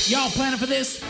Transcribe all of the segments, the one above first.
Y'all planning for this?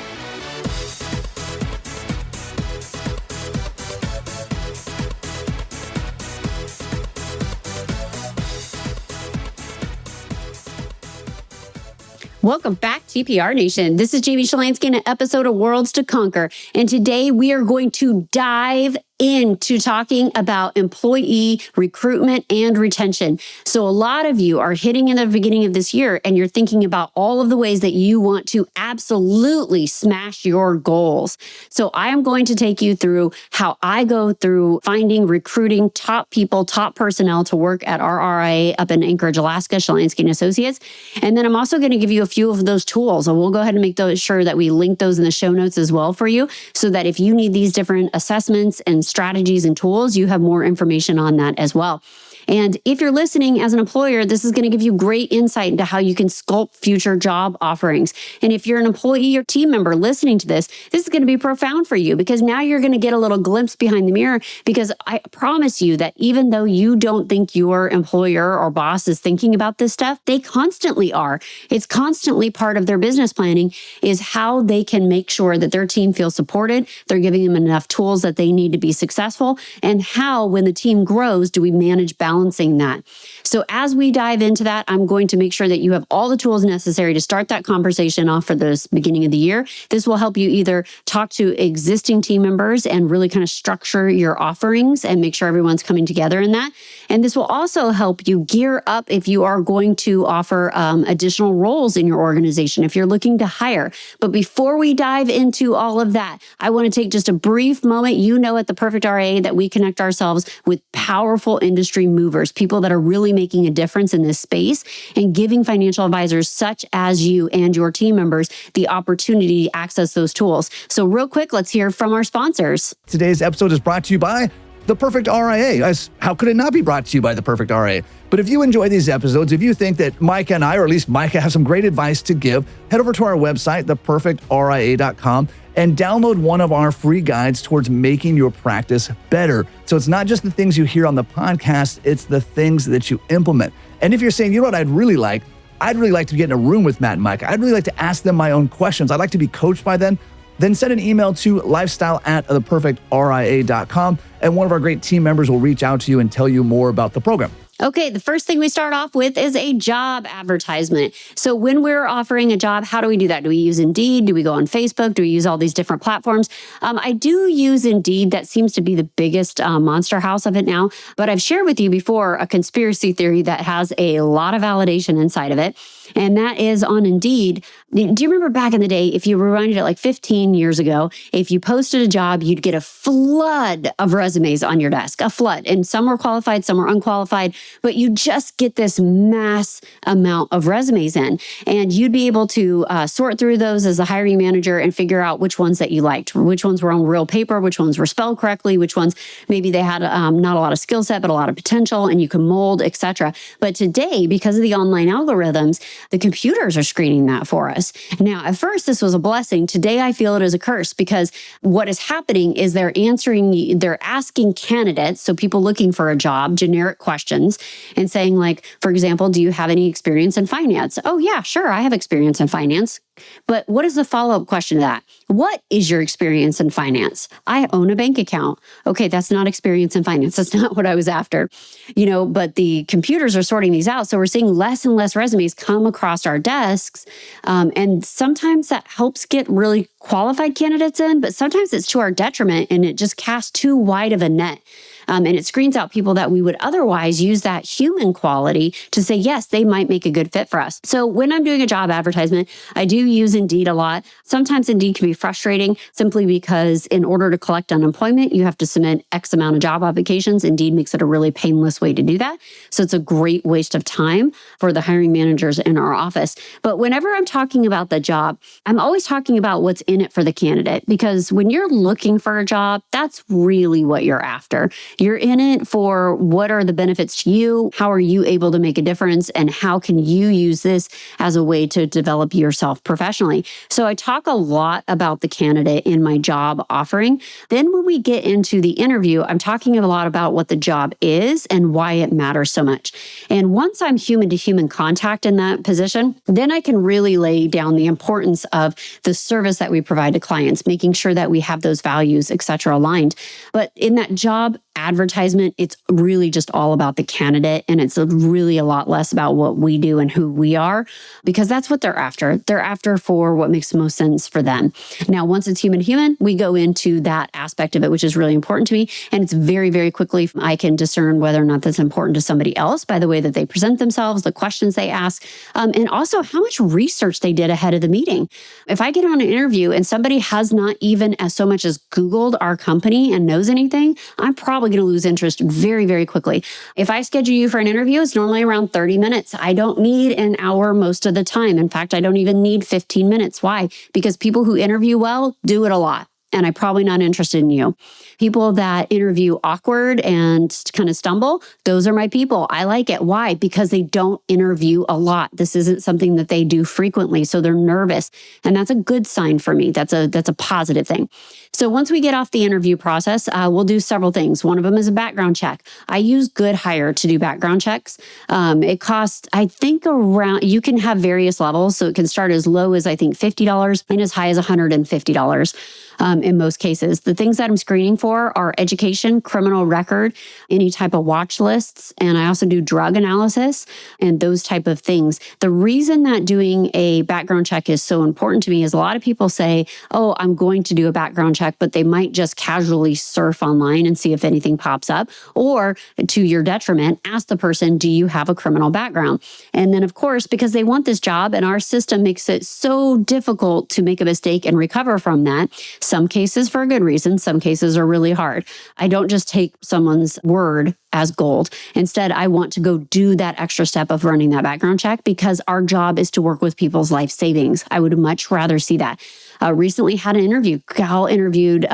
Welcome back, TPR Nation. This is Jamie Shalansky in an episode of Worlds to Conquer. And today we are going to dive into talking about employee recruitment and retention. So a lot of you are hitting in the beginning of this year and you're thinking about all of the ways that you want to absolutely smash your goals. So I am going to take you through how I go through finding, recruiting top people, top personnel to work at our RIA up in Anchorage, Alaska, Shalansky and Associates. And then I'm also going to give you a few of those tools, and we'll go ahead and make sure that we link those in the show notes as well for you, so that if you need these different assessments and strategies and tools, you have more information on that as well. And if you're listening as an employer, this is going to give you great insight into how you can sculpt future job offerings. And if you're an employee or team member listening to this is going to be profound for you, because now you're going to get a little glimpse behind the mirror, because I promise you that even though you don't think your employer or boss is thinking about this stuff, they constantly are. It's constantly part of their business planning, is how they can make sure that their team feels supported, they're giving them enough tools that they need to be successful, and how, when the team grows, do we manage balancing that. So as we dive into that, I'm going to make sure that you have all the tools necessary to start that conversation off for this beginning of the year. This will help you either talk to existing team members and really kind of structure your offerings and make sure everyone's coming together in that. And this will also help you gear up if you are going to offer additional roles in your organization, if you're looking to hire. But before we dive into all of that, I want to take just a brief moment. You know, at the Perfect RIA that we connect ourselves with powerful industry movers, people that are really making a difference in this space, and giving financial advisors such as you and your team members the opportunity to access those tools. So real quick, let's hear from our sponsors. Today's episode is brought to you by The Perfect RIA. How could it not be brought to you by The Perfect RIA? But if you enjoy these episodes, if you think that Micah and I, or at least Micah, have some great advice to give, head over to our website, theperfectria.com, and download one of our free guides towards making your practice better. So it's not just the things you hear on the podcast, it's the things that you implement. And if you're saying, you know what I'd really like to get in a room with Matt and Micah. I'd really like to ask them my own questions. I'd like to be coached by them. Then send an email to lifestyle@theperfectria.com, and one of our great team members will reach out to you and tell you more about the program. Okay, the first thing we start off with is a job advertisement. So when we're offering a job, how do we do that? Do we use Indeed? Do we go on Facebook? Do we use all these different platforms? I do use Indeed. That seems to be the biggest monster house of it now. But I've shared with you before a conspiracy theory that has a lot of validation inside of it. And that is on Indeed. Do you remember back in the day, if you rewinded it like 15 years ago, if you posted a job, you'd get a flood of resumes on your desk, a flood. And some were qualified, some were unqualified, but you just get this mass amount of resumes in. And you'd be able to sort through those as a hiring manager and figure out which ones that you liked, which ones were on real paper, which ones were spelled correctly, which ones maybe they had not a lot of skill set, but a lot of potential, and you can mold, etc. But today, because of the online algorithms, the computers are screening that for us. Now, at first, this was a blessing. Today, I feel it as a curse, because what is happening is they're asking candidates, so people looking for a job, generic questions, and saying, like, for example, do you have any experience in finance? Oh, yeah, sure, I have experience in finance. But what is the follow-up question to that? What is your experience in finance? I own a bank account. Okay, that's not experience in finance. That's not what I was after. But the computers are sorting these out. So we're seeing less and less resumes come across our desks. And sometimes that helps get really qualified candidates in, but sometimes it's to our detriment, and it just casts too wide of a net. And it screens out people that we would otherwise use that human quality to say, yes, they might make a good fit for us. So when I'm doing a job advertisement, I do use Indeed a lot. Sometimes Indeed can be frustrating simply because in order to collect unemployment, you have to submit X amount of job applications. Indeed makes it a really painless way to do that. So it's a great waste of time for the hiring managers in our office. But whenever I'm talking about the job, I'm always talking about what's in it for the candidate, because when you're looking for a job, that's really what you're after. You're in it for what are the benefits to you? How are you able to make a difference? And how can you use this as a way to develop yourself professionally? So I talk a lot about the candidate in my job offering. Then when we get into the interview, I'm talking a lot about what the job is and why it matters so much. And once I'm human to human contact in that position, then I can really lay down the importance of the service that we provide to clients, making sure that we have those values, et cetera, aligned. But in that job advertisement, it's really just all about the candidate, and it's really a lot less about what we do and who we are, because that's what they're after. They're after for what makes the most sense for them. Now, once it's human to human, we go into that aspect of it, which is really important to me. And it's very, very quickly, I can discern whether or not that's important to somebody else by the way that they present themselves, the questions they ask, and also how much research they did ahead of the meeting. If I get on an interview and somebody has not even as so much as Googled our company and knows anything, I'm probably going to lose interest very, very quickly. If I schedule you for an interview, it's normally around 30 minutes. I don't need an hour most of the time. In fact, I don't even need 15 minutes. Why? Because people who interview well do it a lot. And I'm probably not interested in you. People that interview awkward and kind of stumble, those are my people. I like it. Why? Because they don't interview a lot. This isn't something that they do frequently, so they're nervous. And that's a good sign for me. That's a positive thing. So once we get off the interview process, we'll do several things. One of them is a background check. I use GoodHire to do background checks. It costs, I think, around, you can have various levels. So it can start as low as, I think, $50 and as high as $150. In most cases. The things that I'm screening for are education, criminal record, any type of watch lists, and I also do drug analysis and those type of things. The reason that doing a background check is so important to me is a lot of people say, oh, I'm going to do a background check, but they might just casually surf online and see if anything pops up, or to your detriment, ask the person, do you have a criminal background? And then, of course, because they want this job and our system makes it so difficult to make a mistake and recover from that, some cases for a good reason, some cases are really hard. I don't just take someone's word as gold. Instead, I want to go do that extra step of running that background check because our job is to work with people's life savings. I would much rather see that. Recently had an interview. Gal interviewed,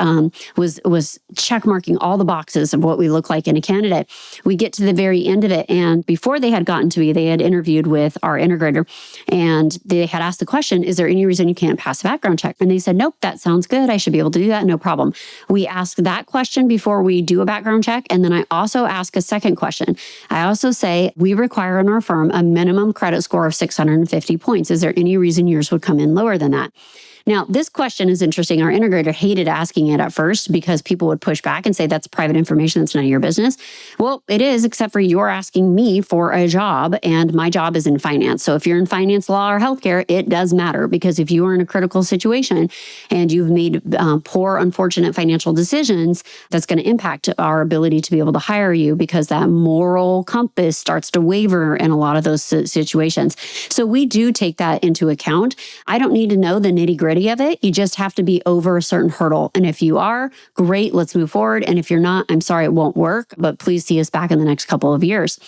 was check marking all the boxes of what we look like in a candidate. We get to the very end of it, and before they had gotten to me, they had interviewed with our integrator, and they had asked the question, is there any reason you can't pass a background check? And they said, nope, that sounds good. I should be able to do that. No problem. We ask that question before we do a background check, and then I also ask a second question. I also say, we require in our firm a minimum credit score of 650 points. Is there any reason yours would come in lower than that? Now, this question is interesting. Our integrator hated asking it at first because people would push back and say, that's private information. That's none of your business. Well, it is, except for you're asking me for a job, and my job is in finance. So if you're in finance, law, or healthcare, it does matter, because if you are in a critical situation and you've made poor, unfortunate financial decisions, that's going to impact our ability to be able to hire you, because that moral compass starts to waver in a lot of those situations. So we do take that into account. I don't need to know the nitty-gritty of it. You just have to be over a certain hurdle. And if you are, great, let's move forward. And if you're not, I'm sorry, it won't work, but please see us back in the next couple of years.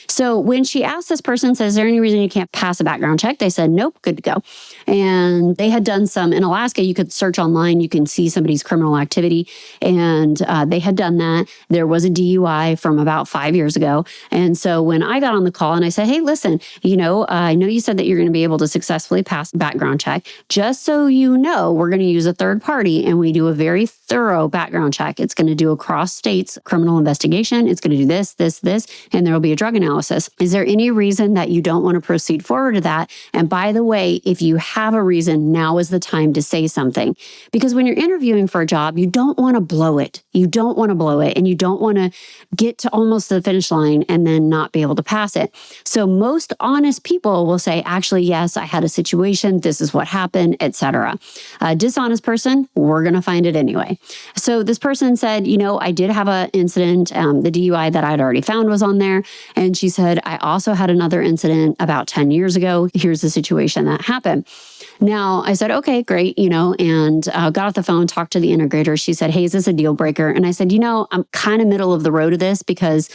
So when she asked this person, says, is there any reason you can't pass a background check? They said, nope, good to go. And they had done some, in Alaska, you could search online, you can see somebody's criminal activity. And they had done that. There was a DUI from about 5 years ago. And so when I got on the call and I said, hey, listen, I know you said that you're going to be able to successfully pass a background check. Just so you know, we're going to use a third party, and we do a very thorough background check. It's going to do across states criminal investigation. It's going to do this, and there will be a drug analysis. Is there any reason that you don't want to proceed forward to that? And by the way, if you have a reason, now is the time to say something. Because when you're interviewing for a job, you don't want to blow it. You don't want to blow it, and you don't want to get to almost the finish line and then not be able to pass it. So most honest people will say, actually, yes, I had a situation. This is what happened, etc. A dishonest person, we're going to find it anyway. So this person said, I did have an incident. The DUI that I'd already found was on there. And she said, I also had another incident about 10 years ago. Here's the situation that happened. Now, I said, okay, great, and got off the phone, talked to the integrator. She said, hey, is this a deal breaker? And I said, I'm kind of middle of the road of this, because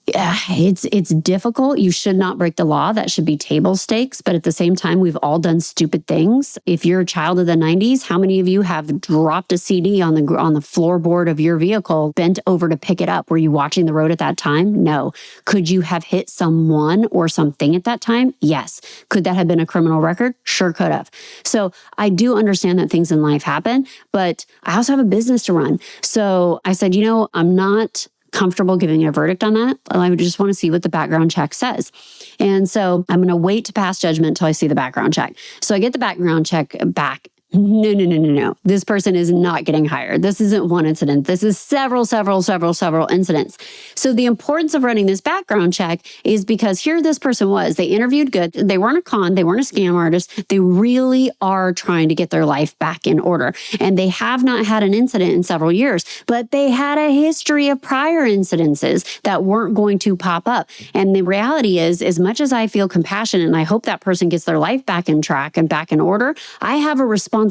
Yeah, it's difficult. You should not break the law. That should be table stakes. But at the same time, we've all done stupid things. If you're a child of the 90s, how many of you have dropped a CD on the floorboard of your vehicle, bent over to pick it up? Were you watching the road at that time? No. Could you have hit someone or something at that time? Yes. Could that have been a criminal record? Sure could have. So I do understand that things in life happen, but I also have a business to run. So I said, I'm not comfortable giving a verdict on that. I just want to see what the background check says. And so I'm going to wait to pass judgment until I see the background check. So I get the background check back. No. This person is not getting hired. This isn't one incident. This is several incidents. So the importance of running this background check is because here this person was. They interviewed good. They weren't a con. They weren't a scam artist. They really are trying to get their life back in order. And they have not had an incident in several years, but they had a history of prior incidences that weren't going to pop up. And the reality is, as much as I feel compassion and I hope that person gets their life back in track and back in order, I have a responsibility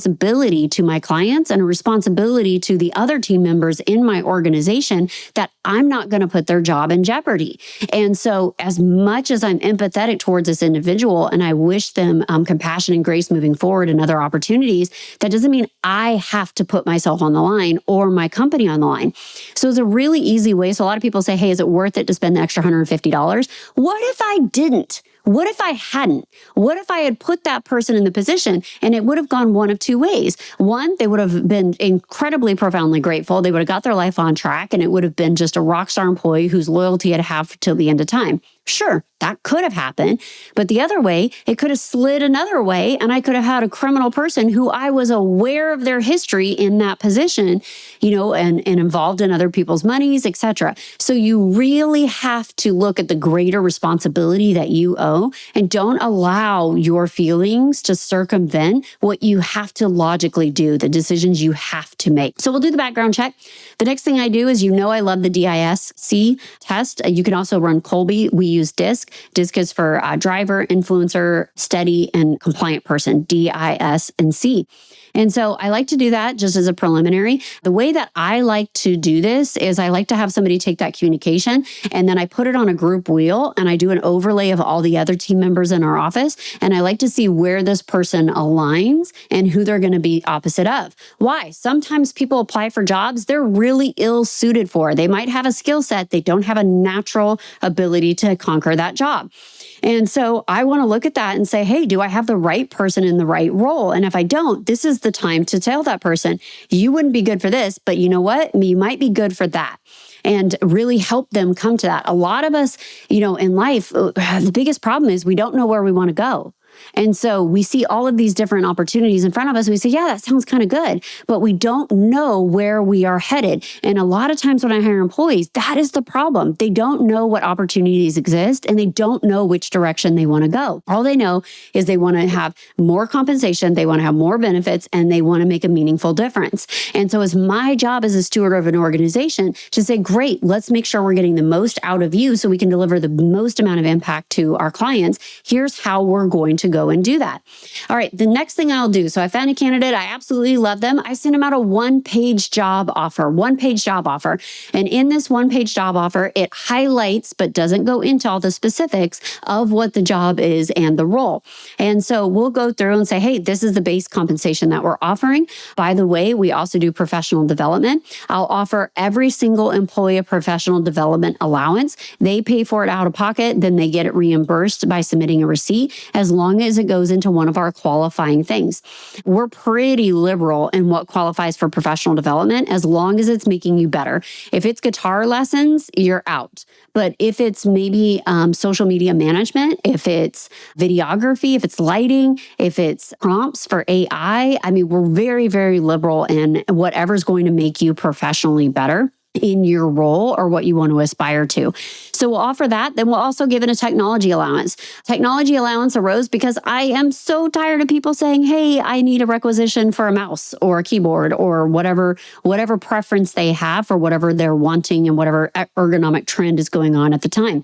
to my clients and a responsibility to the other team members in my organization that I'm not going to put their job in jeopardy. And so as much as I'm empathetic towards this individual and I wish them compassion and grace moving forward and other opportunities, that doesn't mean I have to put myself on the line or my company on the line. So it's a really easy way. So a lot of people say, hey, is it worth it to spend the extra $150? What if I didn't? What if I hadn't? What if I had put that person in the position and it would have gone one of two ways? One, they would have been incredibly profoundly grateful. They would have got their life on track and it would have been just a rock star employee whose loyalty I'd have till the end of time. Sure, that could have happened. But the other way, it could have slid another way and I could have had a criminal person who I was aware of their history in that position, and involved in other people's monies, etc. So you really have to look at the greater responsibility that you owe and don't allow your feelings to circumvent what you have to logically do, the decisions you have to make. So we'll do the background check. The next thing I do is, I love the DISC test. You can also run Colby. We use DISC. DISC is for driver, influencer, steady, and compliant person, DIS and C. And so I like to do that just as a preliminary. The way that I like to do this is I like to have somebody take that communication and then I put it on a group wheel and I do an overlay of all the other team members in our office. And I like to see where this person aligns and who they're going to be opposite of. Why? Sometimes people apply for jobs they're really ill suited for. They might have a skill set. They don't have a natural ability to conquer that job. And so I want to look at that and say, hey, do I have the right person in the right role? And if I don't, this is the time to tell that person, you wouldn't be good for this, but you know what? You might be good for that. And really help them come to that. A lot of us, in life, the biggest problem is we don't know where we want to go. And so we see all of these different opportunities in front of us. We say, yeah, that sounds kind of good, but we don't know where we are headed. And a lot of times when I hire employees, that is the problem. They don't know what opportunities exist and they don't know which direction they want to go. All they know is they want to have more compensation, they want to have more benefits, and they want to make a meaningful difference. And so it's my job as a steward of an organization to say, great, let's make sure we're getting the most out of you so we can deliver the most amount of impact to our clients. Here's how we're going to go and do that. All right, the next thing I'll do. So I found a candidate. I absolutely love them. I send them out a one-page job offer. And in this one-page job offer, it highlights but doesn't go into all the specifics of what the job is and the role. And so we'll go through and say, hey, this is the base compensation that we're offering. By the way, we also do professional development. I'll offer every single employee a professional development allowance. They pay for it out of pocket, then they get it reimbursed by submitting a receipt as long as it goes into one of our qualifying things. We're pretty liberal in what qualifies for professional development as long as it's making you better. If it's guitar lessons, you're out. But if it's maybe social media management, if it's videography, if it's lighting, if it's prompts for AI, we're very, very liberal in whatever's going to make you professionally better in your role or what you want to aspire to. So we'll offer that. Then we'll also give it a technology allowance. Technology allowance arose because I am so tired of people saying, hey, I need a requisition for a mouse or a keyboard or whatever preference they have for whatever they're wanting and whatever ergonomic trend is going on at the time.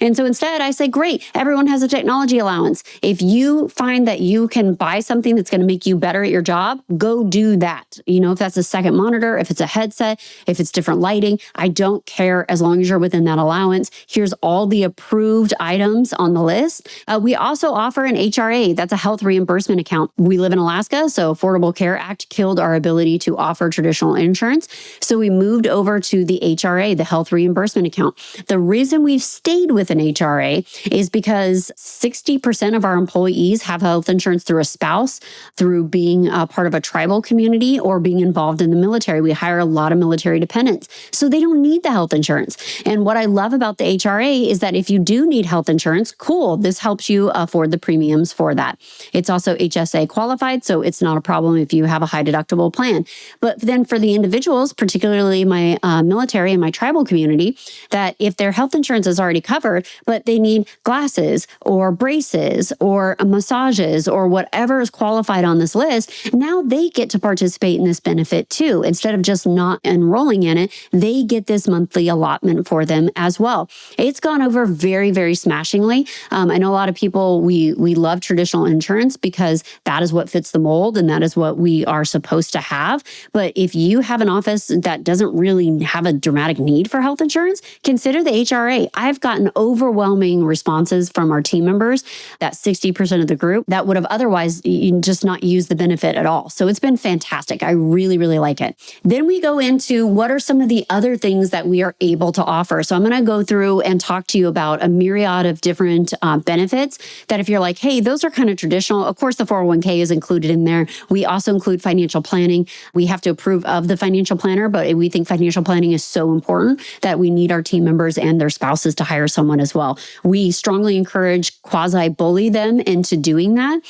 And so instead, I say, great, everyone has a technology allowance. If you find that you can buy something that's going to make you better at your job, go do that. If that's a second monitor, if it's a headset, if it's different lighting, I don't care as long as you're within that allowance. Here's all the approved items on the list. We also offer an HRA. That's a health reimbursement account. We live in Alaska, so Affordable Care Act killed our ability to offer traditional insurance. So we moved over to the HRA, the health reimbursement account. The reason we've stayed with an HRA is because 60% of our employees have health insurance through a spouse, through being a part of a tribal community, or being involved in the military. We hire a lot of military dependents, so they don't need the health insurance. And what I love about the HRA is that if you do need health insurance, cool, this helps you afford the premiums for that. It's also HSA qualified, so it's not a problem if you have a high deductible plan. But then for the individuals, particularly my military and my tribal community, that if their health insurance is already covered, but they need glasses or braces or massages or whatever is qualified on this list, now they get to participate in this benefit too. Instead of just not enrolling in it, they get this monthly allotment for them as well. It's gone over very, very smashingly. I know a lot of people, we love traditional insurance because that is what fits the mold and that is what we are supposed to have. But if you have an office that doesn't really have a dramatic need for health insurance, consider the HRA. I've gotten overwhelming responses from our team members, that 60% of the group that would have otherwise just not used the benefit at all. So it's been fantastic. I really, really like it. Then we go into what are some of the other things that we are able to offer. So I'm going to go through and talk to you about a myriad of different benefits that if you're like, hey, those are kind of traditional. Of course, the 401k is included in there. We also include financial planning. We have to approve of the financial planner, but we think financial planning is so important that we need our team members and their spouses to hire someone as well. We strongly encourage quasi-bully them into doing that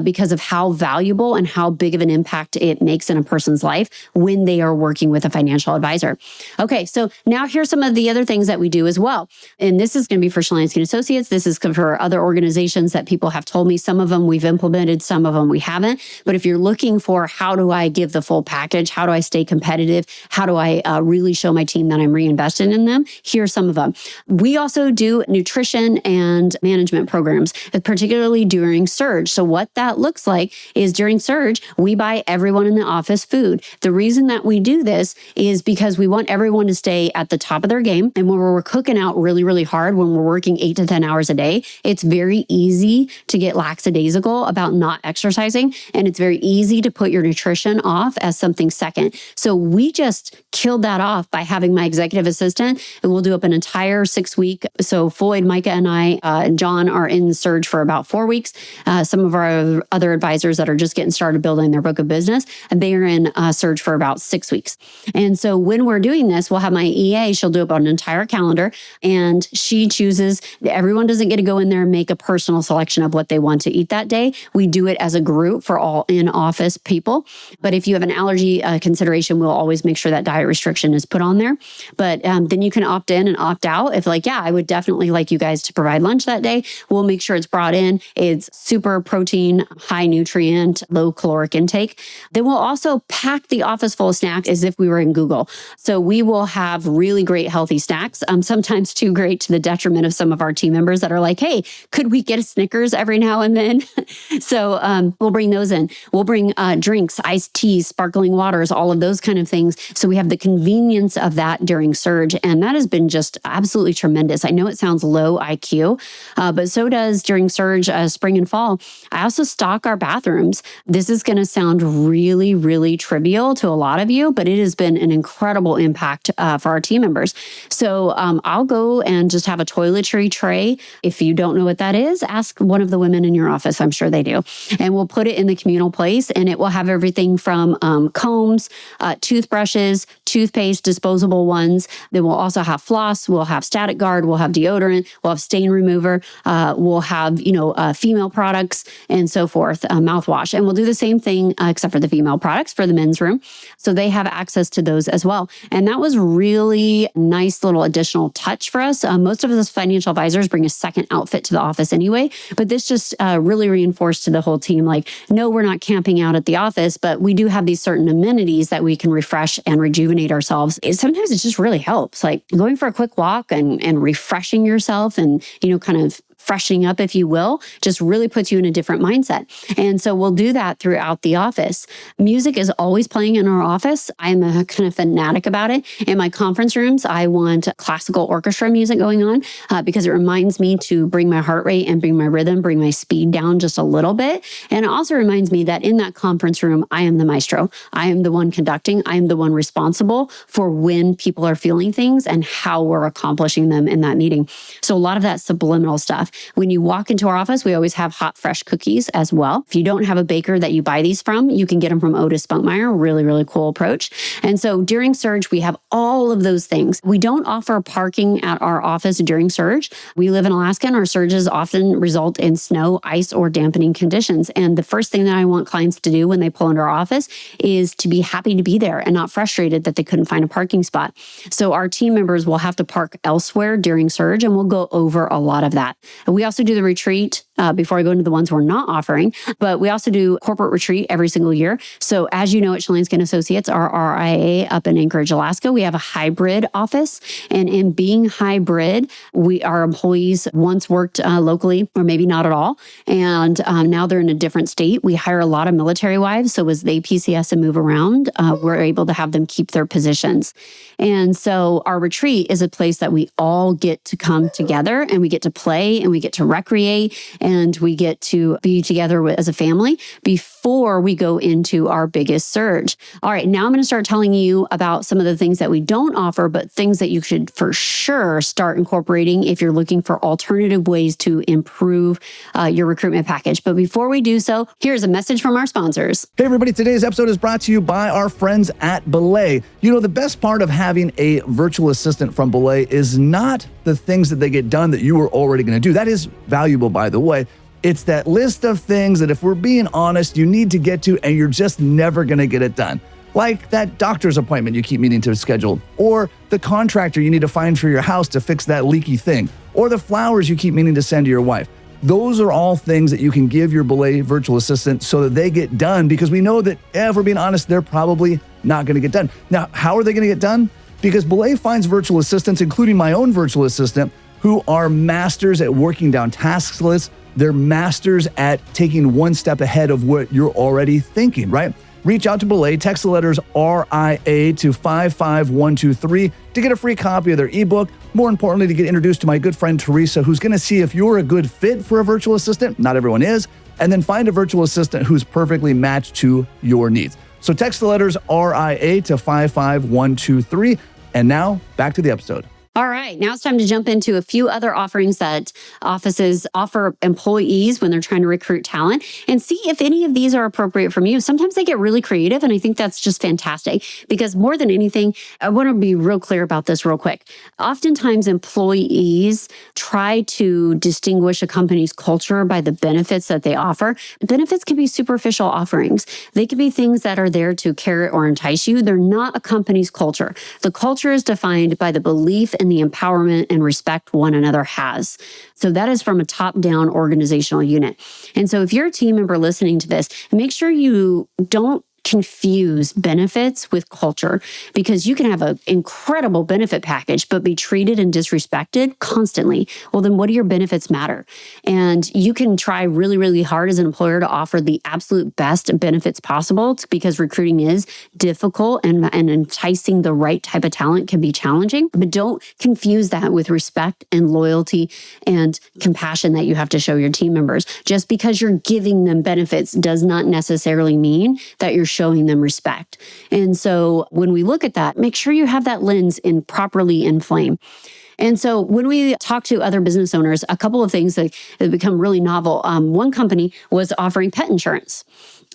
because of how valuable and how big of an impact it makes in a person's life when they are working with a financial advisor. Okay, so now here's some of the other things that we do as well. And this is going to be for Shalansky & Associates. This is for other organizations that people have told me. Some of them we've implemented, some of them we haven't. But if you're looking for how do I give the full package, how do I stay competitive, how do I really show my team that I'm reinvested in them, here's some of them. We also do nutrition and management programs, particularly during surge. So what that looks like is during surge, we buy everyone in the office food. The reason that we do this is because we want everyone to stay at the top of their game. And when we're cooking out really, really hard, when we're working 8 to 10 hours a day, it's very easy to get lackadaisical about not exercising. And it's very easy to put your nutrition off as something second. So we just killed that off by having my executive assistant, and we'll do up an entire 6-week. So Floyd, Micah, and I, John, are in surge for about 4 weeks. Some of our other advisors that are just getting started building their book of business, they are in surge for about 6 weeks. And so when we're doing this, we'll have my EA, she'll do up an entire calendar, and she chooses, everyone doesn't get to go in there and make a personal selection of what they want to eat that day. We do it as a group for all in-office people. But if you have an allergy consideration, we'll always make sure that diet restriction is put on there. But then you can opt in and opt out. If like, yeah, I would definitely like you guys to provide lunch that day, we'll make sure it's brought in. It's super protein, high nutrient, low caloric intake. Then we'll also pack the office full of snacks as if we were in Google. So we will have really great healthy snacks, sometimes too great to the detriment of some of our team members that are like, hey, could we get a Snickers every now and then? So we'll bring those in. We'll bring drinks, iced teas, sparkling waters, all of those kind of things. So we have the convenience of that during surge. And that has been just absolutely tremendous. I know it sounds low IQ, but so does during surge, spring and fall. I also stock our bathrooms. This is going to sound really, really trivial to a lot of you, but it has been an incredible impact for our team members. So I'll go and just have a toiletry tray. If you don't know what that is, ask one of the women in your office. I'm sure they do. And we'll put it in the communal place, and it will have everything from combs, toothbrushes, toothpaste, disposable ones. Then we'll also have floss. We'll have static guard. We'll have deodorant. We'll have stain remover. We'll have, female products and so forth, mouthwash. And we'll do the same thing, except for the female products for the men's room. So they have access to those as well. And that was really nice little additional touch for us. Most of us financial advisors bring a second outfit to the office anyway, but this just really reinforced to the whole team, like, no, we're not camping out at the office, but we do have these certain amenities that we can refresh and rejuvenate ourselves. Sometimes it just really helps, like going for a quick walk and refreshing refreshing yourself and, kind of freshening up, if you will, just really puts you in a different mindset. And so we'll do that throughout the office. Music is always playing in our office. I'm a kind of fanatic about it. In my conference rooms, I want classical orchestra music going on because it reminds me to bring my heart rate and bring my rhythm, bring my speed down just a little bit. And it also reminds me that in that conference room, I am the maestro. I am the one conducting. I am the one responsible for when people are feeling things and how we're accomplishing them in that meeting. So a lot of that subliminal stuff. When you walk into our office, we always have hot, fresh cookies as well. If you don't have a baker that you buy these from, you can get them from Otis Spunkmeyer. Really, really cool approach. And so during Surge, we have all of those things. We don't offer parking at our office during Surge. We live in Alaska and our surges often result in snow, ice, or dampening conditions. And the first thing that I want clients to do when they pull into our office is to be happy to be there and not frustrated that they couldn't find a parking spot. So our team members will have to park elsewhere during Surge, and we'll go over a lot of that. We also do the retreat before I go into the ones we're not offering, but we also do corporate retreat every single year. So as you know, at Shalinsky & Associates, our RIA up in Anchorage, Alaska, we have a hybrid office. And in being hybrid, our employees once worked locally or maybe not at all. And now they're in a different state. We hire a lot of military wives. So as they PCS and move around, we're able to have them keep their positions. And so our retreat is a place that we all get to come together and we get to play and we get to recreate and we get to be together as a family before we go into our biggest surge. All right, now I'm going to start telling you about some of the things that we don't offer, but things that you should for sure start incorporating if you're looking for alternative ways to improve your recruitment package. But before we do so, here's a message from our sponsors. Hey everybody, today's episode is brought to you by our friends at Belay. You know, the best part of having a virtual assistant from Belay is not the things that they get done that you were already going to do. That is valuable, by the way. It's that list of things that if we're being honest, you need to get to and you're just never going to get it done. Like that doctor's appointment you keep meaning to schedule, or the contractor you need to find for your house to fix that leaky thing, or the flowers you keep meaning to send to your wife. Those are all things that you can give your Belay virtual assistant so that they get done, because we know that, if we're being honest, they're probably not going to get done. Now, how are they going to get done? Because Belay finds virtual assistants, including my own virtual assistant, who are masters at working down task lists. They're masters at taking one step ahead of what you're already thinking, right? Reach out to Belay, text the letters RIA to 55123 to get a free copy of their ebook. More importantly, to get introduced to my good friend Teresa, who's going to see if you're a good fit for a virtual assistant. Not everyone is. And then find a virtual assistant who's perfectly matched to your needs. So text the letters RIA to 55123. And now back to the episode. All right, now it's time to jump into a few other offerings that offices offer employees when they're trying to recruit talent and see if any of these are appropriate from you. Sometimes they get really creative, and I think that's just fantastic because more than anything, I want to be real clear about this real quick. Oftentimes, employees try to distinguish a company's culture by the benefits that they offer. Benefits can be superficial offerings. They can be things that are there to carrot or entice you. They're not a company's culture. The culture is defined by the belief and the empowerment and respect one another has. So that is from a top-down organizational unit. And so if you're a team member listening to this, make sure you don't confuse benefits with culture, because you can have an incredible benefit package but be treated and disrespected constantly. Well, then what do your benefits matter? And you can try really, really hard as an employer to offer the absolute best benefits possible, because recruiting is difficult and enticing the right type of talent can be challenging. But don't confuse that with respect and loyalty and compassion that you have to show your team members. Just because you're giving them benefits does not necessarily mean that you're showing them respect. And so when we look at that, make sure you have that lens properly in flame. And so when we talk to other business owners, a couple of things that become really novel. One company was offering pet insurance.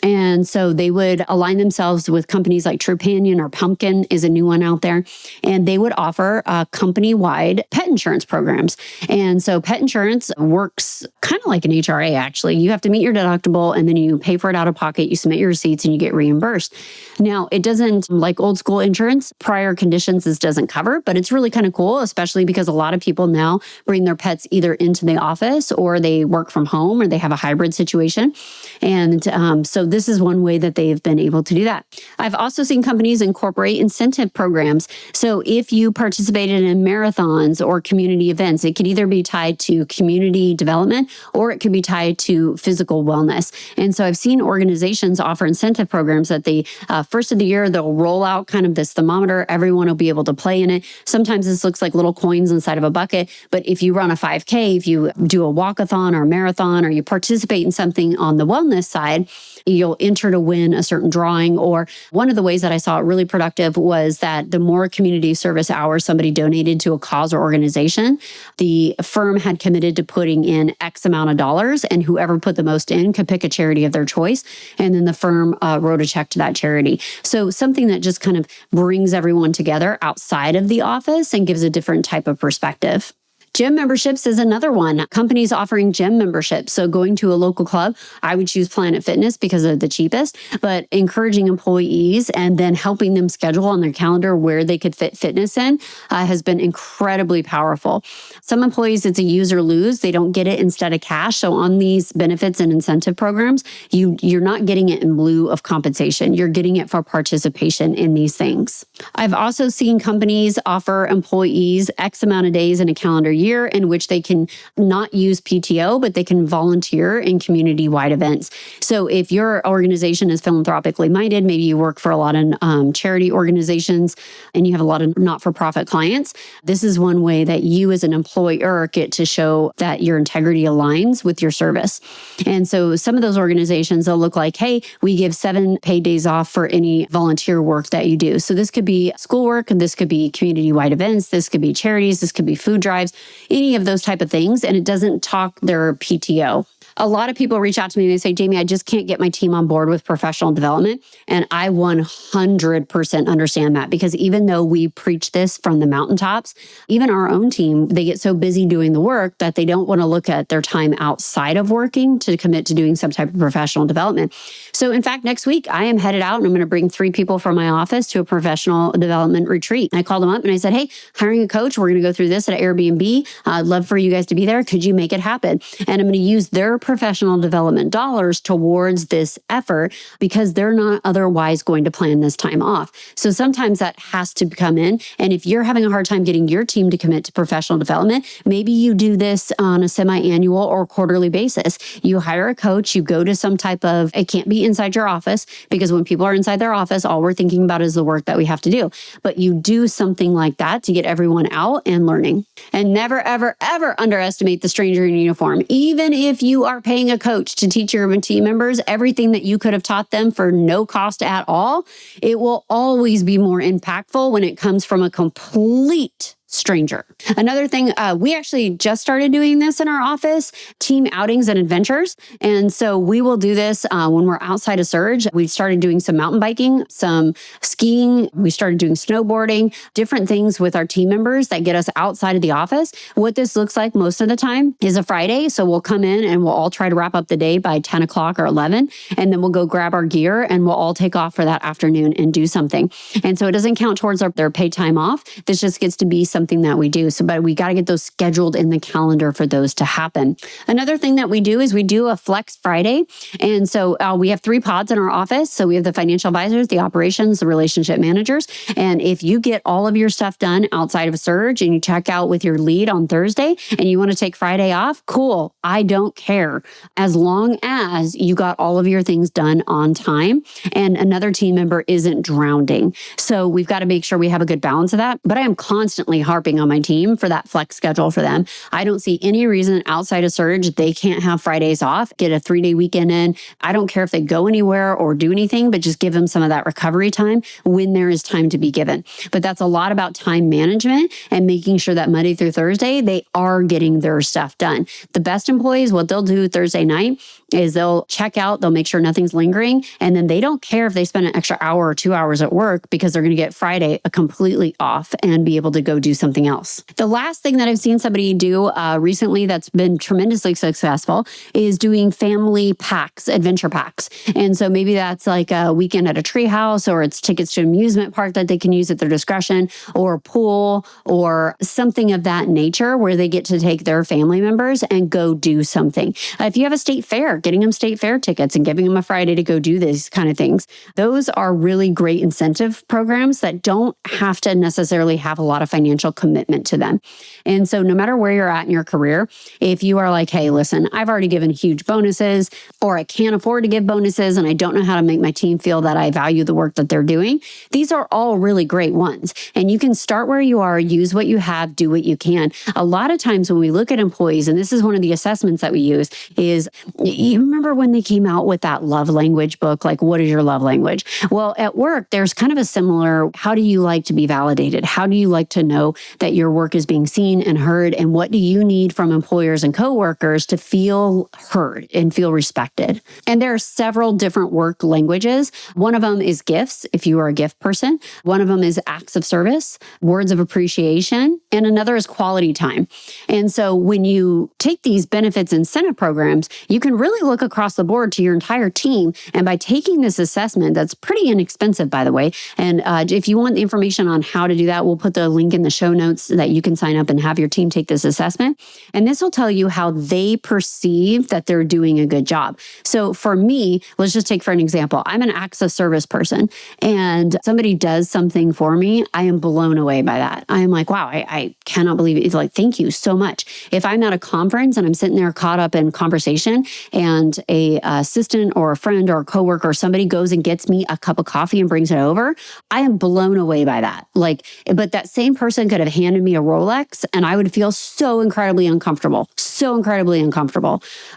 And so they would align themselves with companies like Trupanion, or Pumpkin is a new one out there. And they would offer company-wide pet insurance programs. And so pet insurance works kind of like an HRA, actually. You have to meet your deductible and then you pay for it out of pocket. You submit your receipts and you get reimbursed. Now, it doesn't, like old school insurance, prior conditions this doesn't cover, but it's really kind of cool, especially because a lot of people now bring their pets either into the office or they work from home or they have a hybrid situation. And so this is one way that they've been able to do that. I've also seen companies incorporate incentive programs. So if you participated in marathons or community events, it could either be tied to community development or it could be tied to physical wellness. And so I've seen organizations offer incentive programs that the first of the year, they'll roll out kind of this thermometer. Everyone will be able to play in it. Sometimes this looks like little coins inside of a bucket, but if you run a 5K, if you do a walkathon or a marathon, or you participate in something on the wellness side, you'll enter to win a certain drawing. Or one of the ways that I saw it really productive was that the more community service hours somebody donated to a cause or organization, the firm had committed to putting in X amount of dollars, and whoever put the most in could pick a charity of their choice. And then the firm wrote a check to that charity. So something that just kind of brings everyone together outside of the office and gives a different type of perspective. Gym memberships is another one. Companies offering gym memberships. So going to a local club, I would choose Planet Fitness because they're the cheapest, but encouraging employees and then helping them schedule on their calendar where they could fit fitness in has been incredibly powerful. Some employees, it's a use or lose. They don't get it instead of cash. So on these benefits and incentive programs, you're not getting it in lieu of compensation. You're getting it for participation in these things. I've also seen companies offer employees X amount of days in a calendar year in which they can not use PTO, but they can volunteer in community-wide events. So if your organization is philanthropically minded, maybe you work for a lot of charity organizations and you have a lot of not-for-profit clients, this is one way that you as an employer get to show that your integrity aligns with your service. And so some of those organizations, they'll look like, hey, we give 7 paid days off for any volunteer work that you do. So this could be schoolwork, and this could be community-wide events, this could be charities, this could be food drives, any of those type of things, and it doesn't talk their PTO. A lot of people reach out to me and they say, Jamie, I just can't get my team on board with professional development. And I 100% understand that, because even though we preach this from the mountaintops, even our own team, they get so busy doing the work that they don't want to look at their time outside of working to commit to doing some type of professional development. So in fact, next week, I am headed out and I'm going to bring 3 people from my office to a professional development retreat. I called them up and I said, hey, hiring a coach, we're going to go through this at Airbnb. I'd love for you guys to be there. Could you make it happen? And I'm going to use their professional development dollars towards this effort because they're not otherwise going to plan this time off. So sometimes that has to come in. And if you're having a hard time getting your team to commit to professional development, maybe you do this on a semi-annual or quarterly basis. You hire a coach, you go to some type of, it can't be inside your office, because when people are inside their office, all we're thinking about is the work that we have to do. But you do something like that to get everyone out and learning. And never, ever, ever underestimate the stranger in uniform. Even if you are paying a coach to teach your team members everything that you could have taught them for no cost at all, it will always be more impactful when it comes from a complete stranger. Another thing, we actually just started doing this in our office, team outings and adventures. And so we will do this when we're outside of Surge. We've started doing some mountain biking, some skiing. We started doing snowboarding, different things with our team members that get us outside of the office. What this looks like most of the time is a Friday. So we'll come in and we'll all try to wrap up the day by 10 o'clock or 11. And then we'll go grab our gear and we'll all take off for that afternoon and do something. And so it doesn't count towards their paid time off. This just gets to be something that we do. So, but we got to get those scheduled in the calendar for those to happen. Another thing that we do is we do a Flex Friday. And so we have 3 pods in our office. So we have the financial advisors, the operations, the relationship managers. And if you get all of your stuff done outside of Surge and you check out with your lead on Thursday and you want to take Friday off, cool. I don't care. As long as you got all of your things done on time and another team member isn't drowning. So we've got to make sure we have a good balance of that. But I am constantly harping on my team for that flex schedule for them. I don't see any reason outside of Surge they can't have Fridays off, get a 3-day weekend in. I don't care if they go anywhere or do anything, but just give them some of that recovery time when there is time to be given. But that's a lot about time management and making sure that Monday through Thursday, they are getting their stuff done. The best employees, what they'll do Thursday night is they'll check out, they'll make sure nothing's lingering, and then they don't care if they spend an extra hour or 2 hours at work because they're going to get Friday completely off and be able to go do something else. The last thing that I've seen somebody do recently that's been tremendously successful is doing family packs, adventure packs. And so maybe that's like a weekend at a tree house, or it's tickets to an amusement park that they can use at their discretion, or pool, or something of that nature where they get to take their family members and go do something. If you have a state fair, getting them state fair tickets and giving them a Friday to go do these kind of things, those are really great incentive programs that don't have to necessarily have a lot of financial commitment to them. And so no matter where you're at in your career, if you are like, hey, listen, I've already given huge bonuses, or I can't afford to give bonuses and I don't know how to make my team feel that I value the work that they're doing, these are all really great ones. And you can start where you are, use what you have, do what you can. A lot of times when we look at employees, and this is one of the assessments that we use, is you remember when they came out with that love language book, like what is your love language? Well, at work, there's kind of a similar, how do you like to be validated? How do you like to know that your work is being seen and heard? And what do you need from employers and coworkers to feel heard and feel respected? And there are several different work languages. One of them is gifts, if you are a gift person. One of them is acts of service, words of appreciation, and another is quality time. And so when you take these benefits incentive programs, you can really look across the board to your entire team. And by taking this assessment, that's pretty inexpensive, by the way. And if you want the information on how to do that, we'll put the link in the show notes so that you can sign up and have your team take this assessment. And this will tell you how they perceive that they're doing a good job. So for me, let's just take for an example, I'm an acts of service person, and somebody does something for me, I am blown away by that. I am like, wow, I cannot believe it. It's like, thank you so much. If I'm at a conference and I'm sitting there caught up in conversation and a assistant or a friend or a coworker or somebody goes and gets me a cup of coffee and brings it over, I am blown away by that. Like, but that same person could have handed me a Rolex and I would feel so incredibly uncomfortable,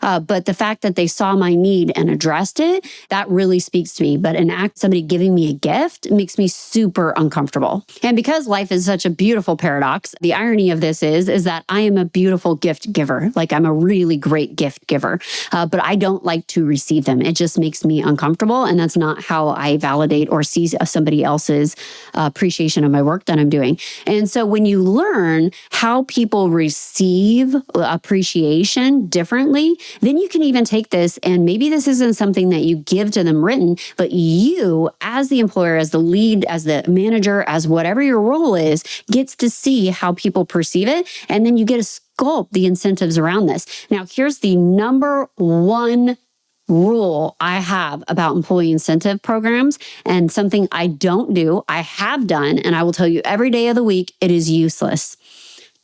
but the fact that they saw my need and addressed it, that really speaks to me. But somebody giving me a gift makes me super uncomfortable. And because life is such a beautiful paradox, the irony of this is that I am a beautiful gift giver. Like, I'm a really great gift giver, but I don't like to receive them. It just makes me uncomfortable. And that's not how I validate or see somebody else's appreciation of my work that I'm doing. And so when you learn how people receive appreciation differently, then you can even take this, and maybe this isn't something that you give to them written, but you, as the employer, as the lead, as the manager, as whatever your role is, gets to see how people perceive it. And then you get to sculpt the incentives around this. Now, here's the number one rule I have about employee incentive programs, and something I don't do, I have done, and I will tell you every day of the week, it is useless.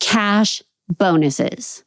Cash bonuses.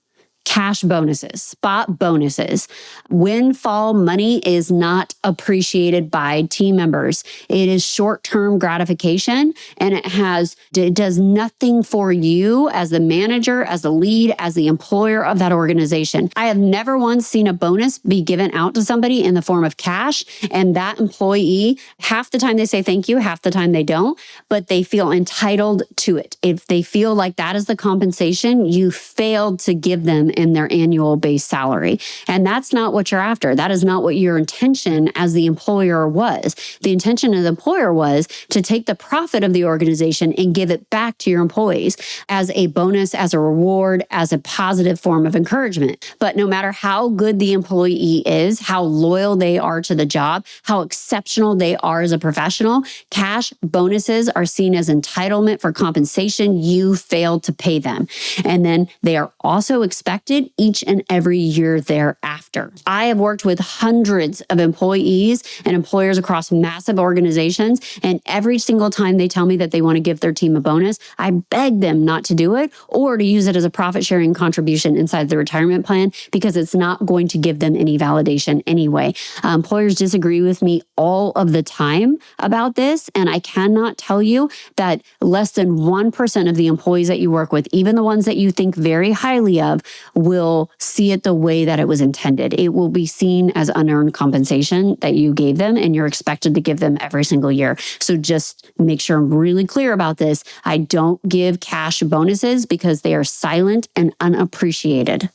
Cash bonuses, spot bonuses. Windfall money is not appreciated by team members. It is short-term gratification, and it does nothing for you as the manager, as the lead, as the employer of that organization. I have never once seen a bonus be given out to somebody in the form of cash, and that employee, half the time they say thank you, half the time they don't, but they feel entitled to it. If they feel like that is the compensation, you failed to give them in their annual base salary. And that's not what you're after. That is not what your intention as the employer was. The intention of the employer was to take the profit of the organization and give it back to your employees as a bonus, as a reward, as a positive form of encouragement. But no matter how good the employee is, how loyal they are to the job, how exceptional they are as a professional, cash bonuses are seen as entitlement for compensation you failed to pay them. And then they are also expected each and every year thereafter. I have worked with hundreds of employees and employers across massive organizations, and every single time they tell me that they want to give their team a bonus, I beg them not to do it or to use it as a profit-sharing contribution inside the retirement plan, because it's not going to give them any validation anyway. Employers disagree with me all of the time about this, and I cannot tell you that less than 1% of the employees that you work with, even the ones that you think very highly of, will see it the way that it was intended. It will be seen as unearned compensation that you gave them, and you're expected to give them every single year. So just make sure I'm really clear about this. I don't give cash bonuses because they are silent and unappreciated.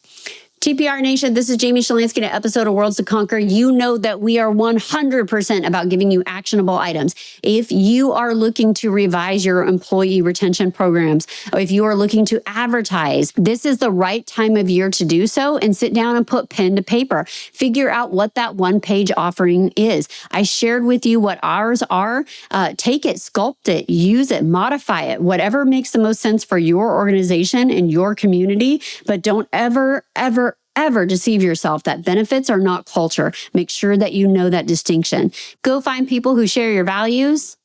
TPR Nation, this is Jamie Shalansky in an episode of Worlds to Conquer. You know that we are 100% about giving you actionable items. If you are looking to revise your employee retention programs, or if you are looking to advertise, this is the right time of year to do so, and sit down and put pen to paper. Figure out what that one-page offering is. I shared with you what ours are. Take it, sculpt it, use it, modify it, whatever makes the most sense for your organization and your community. But don't ever deceive yourself that benefits are not culture. Make sure that you know that distinction. Go find people who share your values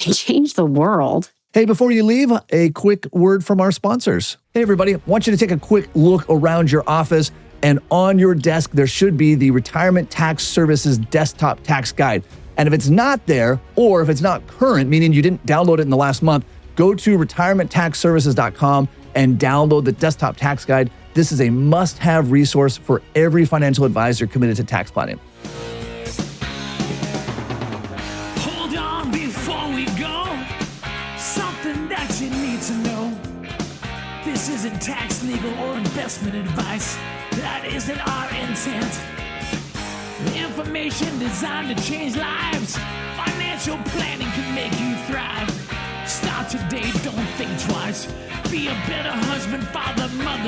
and change the world. Hey, before you leave, a quick word from our sponsors. Hey, everybody, I want you to take a quick look around your office, and on your desk, there should be the Retirement Tax Services Desktop Tax Guide. And if it's not there, or if it's not current, meaning you didn't download it in the last month, go to retirementtaxservices.com and download the Desktop Tax Guide. This is a must-have resource for every financial advisor committed to tax planning. Hold on before we go. Something that you need to know. This isn't tax, legal, or investment advice. That isn't our intent. Information designed to change lives. Financial planning can make you thrive. Start today, don't think twice. Be a better husband, father, mother.